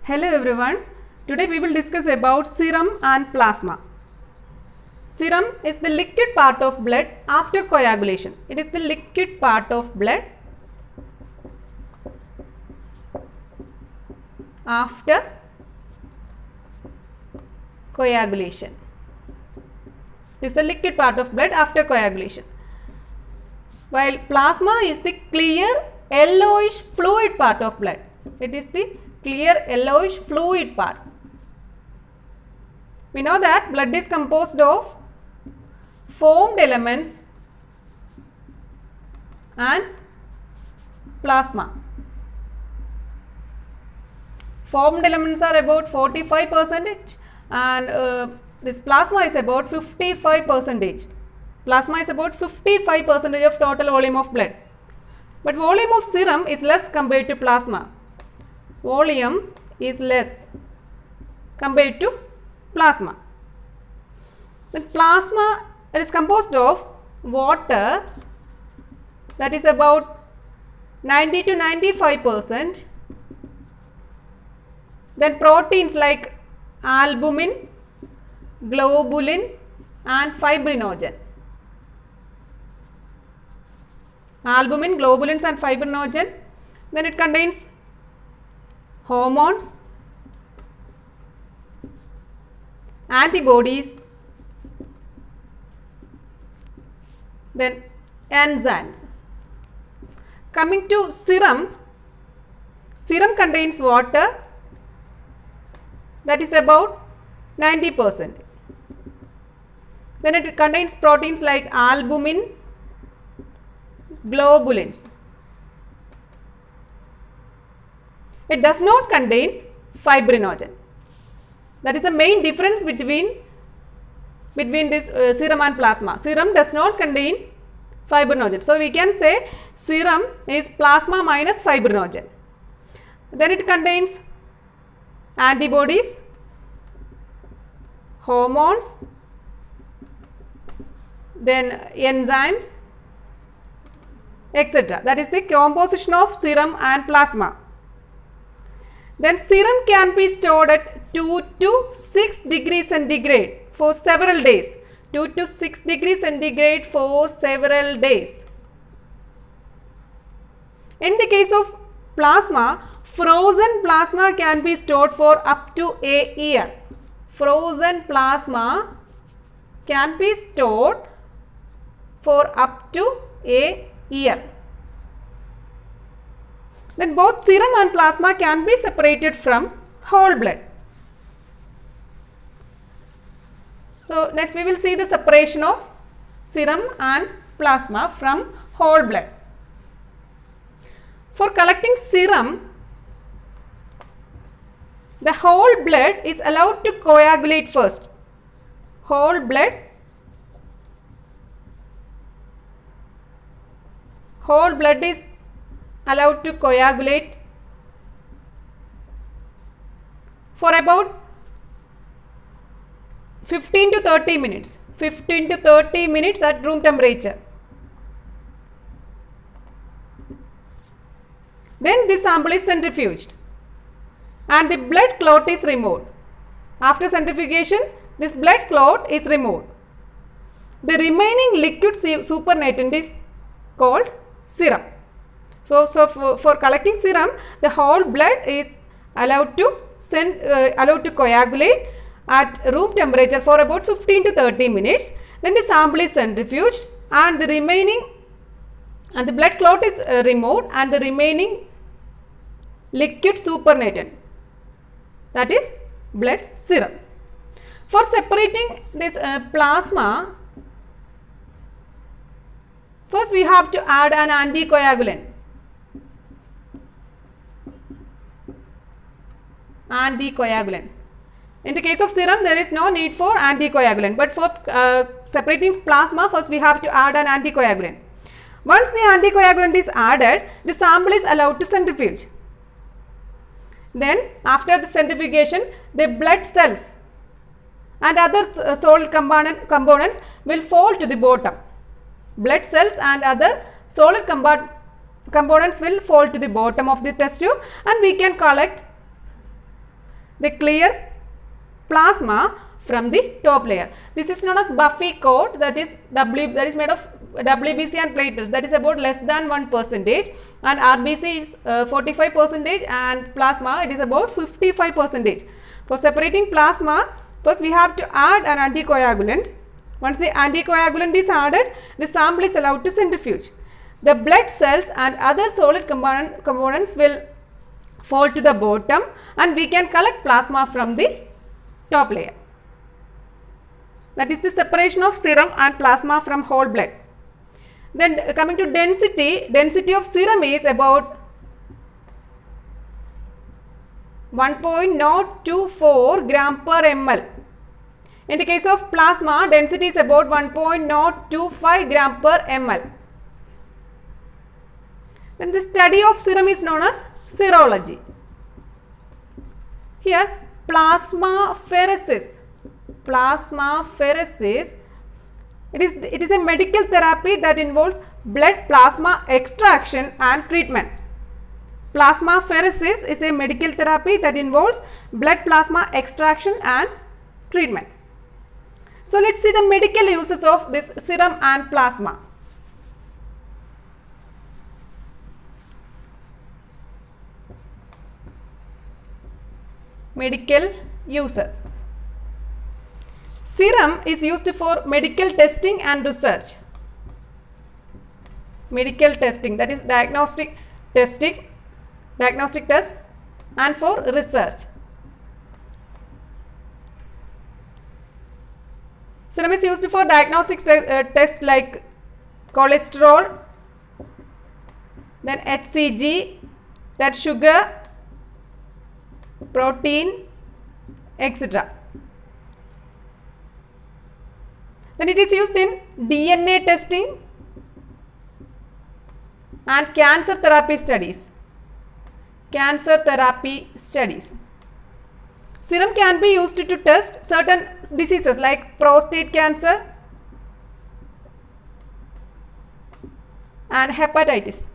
Hello everyone. Today we will discuss about serum and plasma. Serum is the liquid part of blood after coagulation. It is the liquid part of blood after coagulation. This is the liquid part of blood after coagulation. While plasma is the clear yellowish fluid part of blood. It is the clear yellowish fluid part. We know that blood is composed of formed elements and plasma. Formed elements are about 45% and this plasma is about 55%. Plasma is about 55% of total volume of blood. But volume of serum is less compared to plasma. Volume is less compared to plasma. The plasma is composed of water, that is about 90 to 95%. Then proteins like albumin, globulin and fibrinogen. Albumin, globulins and fibrinogen. Then it contains hormones, antibodies, then enzymes. Coming to serum, serum contains water, that is about 90%. Then it contains proteins like albumin, globulins. It does not contain fibrinogen. That is the main difference between this serum and plasma. Serum does not contain fibrinogen. So we can say serum is plasma minus fibrinogen. Then it contains antibodies, hormones, then enzymes, etc. That is the composition of serum and plasma. Then serum can be stored at 2 to 6 degrees centigrade for several days. 2 to 6 degrees centigrade for several days. In the case of plasma, frozen plasma can be stored for up to a year. Frozen plasma can be stored for up to a year. Then both serum and plasma can be separated from whole blood. So next we will see the separation of serum and plasma from whole blood. For collecting serum, the whole blood is allowed to coagulate first. Whole blood is allowed to coagulate for about 15 to 30 minutes. 15 to 30 minutes at room temperature. Then this sample is centrifuged and the blood clot is removed. After centrifugation, this blood clot is removed. The remaining liquid supernatant is called serum. So for collecting serum, the whole blood is allowed to coagulate at room temperature for about 15 to 30 minutes. Then the sample is centrifuged and the blood clot is removed and the remaining liquid supernatant, that is blood serum. For separating this plasma, first we have to add an anticoagulant. In the case of serum, there is no need for anticoagulant, but for separating plasma, first we have to add an anticoagulant. Once the anticoagulant is added, the sample is allowed to centrifuge. Then after the centrifugation, the blood cells and other solid components will fall to the bottom. Blood cells and other solid components will fall to the bottom of the test tube and we can collect the clear plasma from the top layer. This is known as buffy coat, that is made of WBC and platelets, that is about less than 1%, and RBC is 45% and plasma it is about 55%. For separating plasma, first we have to add an anticoagulant. Once the anticoagulant is added, the sample is allowed to centrifuge. The blood cells and other solid components will fall to the bottom and we can collect plasma from the top layer. That is the separation of serum and plasma from whole blood. Then coming to density of serum is about 1.024 gram per ml. In the case of plasma, density is about 1.025 gram per ml. Then the study of serum is known as serology. Here, plasmapheresis. It is a medical therapy that involves blood plasma extraction and treatment. Plasmapheresis is a medical therapy that involves blood plasma extraction and treatment. So let's see the medical uses of this serum and plasma. Medical uses. Serum is used for medical testing and research. Medical testing, that is diagnostic test and for research. Serum is used for diagnostic tests like cholesterol, then HCG, that sugar, protein, etc. Then it is used in DNA testing and cancer therapy studies. Serum can be used to test certain diseases like prostate cancer and hepatitis.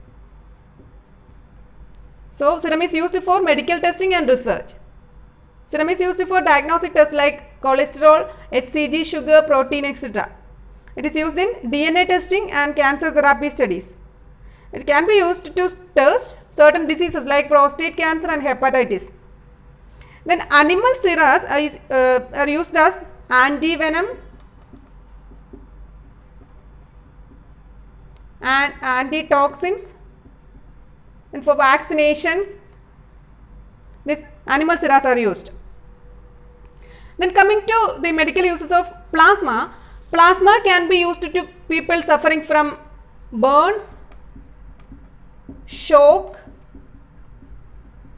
So, serum is used for medical testing and research. Serum is used for diagnostic tests like cholesterol, HCG, sugar, protein, etc. It is used in DNA testing and cancer therapy studies. It can be used to test certain diseases like prostate cancer and hepatitis. Then animal sera are used as anti-venom and antitoxins, and for vaccinations these animal seras are used. Then coming to the medical uses of plasma, plasma can be used to people suffering from burns, shock,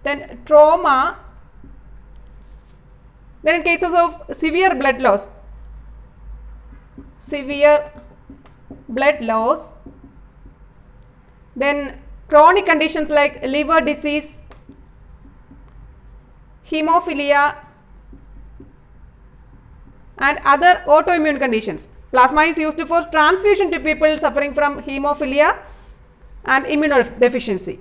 then trauma, then in cases of severe blood loss, then chronic conditions like liver disease, hemophilia and other autoimmune conditions. Plasma is used for transfusion to people suffering from hemophilia and immunodeficiency.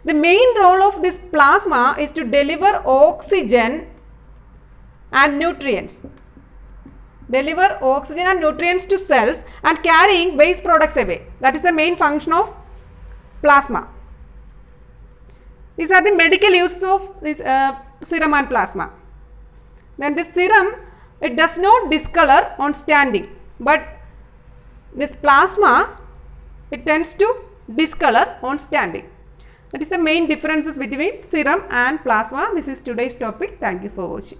The main role of this plasma is to deliver oxygen and nutrients. To cells and carrying waste products away. That is the main function of plasma. These are the medical uses of this serum and plasma. Then this serum, it does not discolor on standing, but this plasma, it tends to discolor on standing. That is the main differences between serum and plasma. This is today's topic. Thank you for watching.